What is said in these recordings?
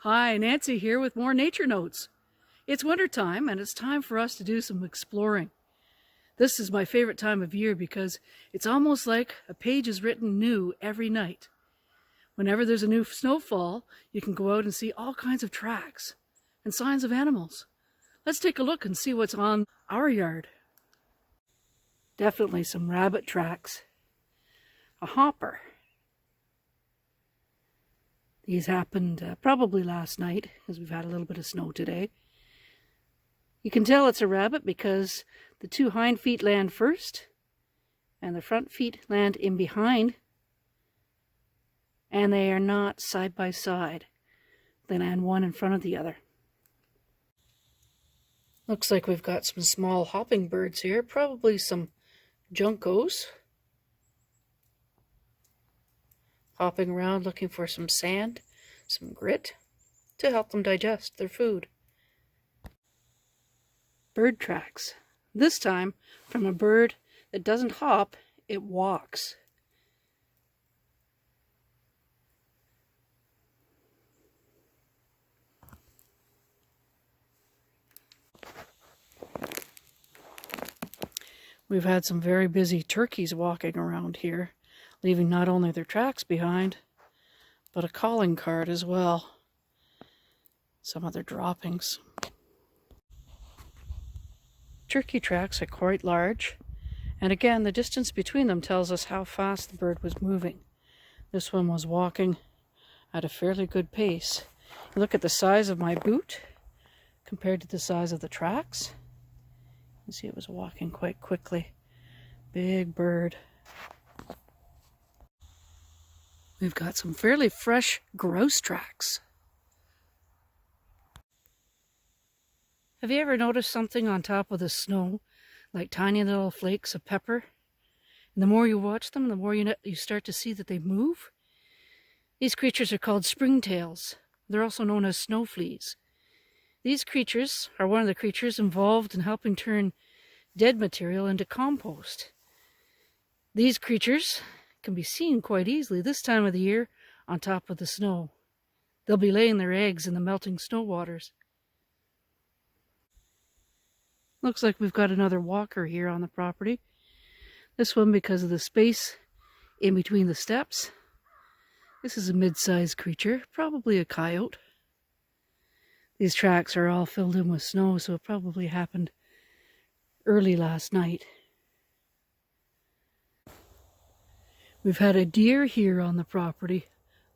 Hi, Nancy here with more nature notes. It's wintertime and it's time for us to do some exploring. This is my favorite time of year because it's almost like a page is written new every night. Whenever there's a new snowfall, you can go out and see all kinds of tracks and signs of animals. Let's take a look and see what's on our yard. Definitely some rabbit tracks. A hopper. These happened probably last night, because we've had a little bit of snow today. You can tell it's a rabbit because the two hind feet land first, and the front feet land in behind, and they are not side by side. They land one in front of the other. Looks like we've got some small hopping birds here, probably some juncos. Hopping around looking for some sand, some grit, to help them digest their food. Bird tracks. This time from a bird that doesn't hop, it walks. We've had some very busy turkeys walking around here, leaving not only their tracks behind, but a calling card as well. Some other droppings. Turkey tracks are quite large, and again, the distance between them tells us how fast the bird was moving. This one was walking at a fairly good pace. Look at the size of my boot compared to the size of the tracks. You see it was walking quite quickly. Big bird. We've got some fairly fresh grouse tracks. Have you ever noticed something on top of the snow, like tiny little flakes of pepper? And the more you watch them, the more you start to see that they move. These creatures are called springtails. They're also known as snow fleas. These creatures are one of the creatures involved in helping turn dead material into compost. These creatures can be seen quite easily this time of the year on top of the snow. They'll be laying their eggs in the melting snow waters. Looks like we've got another walker here on the property. This one because of the space in between the steps. This is a mid-sized creature, probably a coyote. These tracks are all filled in with snow, so it probably happened early last night. We've had a deer here on the property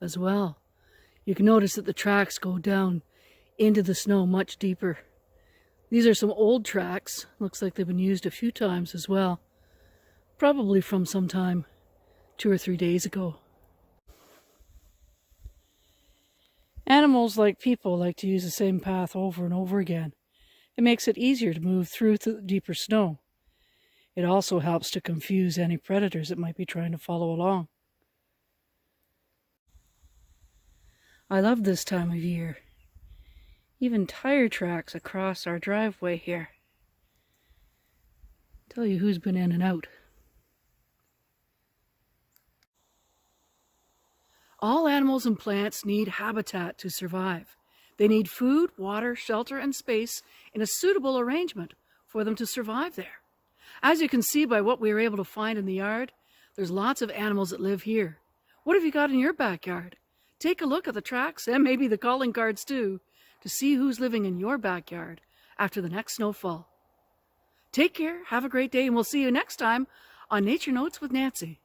as well. You can notice that the tracks go down into the snow much deeper. These are some old tracks. Looks like they've been used a few times as well. Probably from some time 2 or 3 days ago. Animals, like people, like to use the same path over and over again. It makes it easier to move through the deeper snow. It also helps to confuse any predators that might be trying to follow along. I love this time of year. Even tire tracks across our driveway here. Tell you who's been in and out. All animals and plants need habitat to survive. They need food, water, shelter, and space in a suitable arrangement for them to survive there. As you can see by what we were able to find in the yard, there's lots of animals that live here. What have you got in your backyard? Take a look at the tracks and maybe the calling cards too, to see who's living in your backyard after the next snowfall. Take care, have a great day, and we'll see you next time on Nature Notes with Nancy.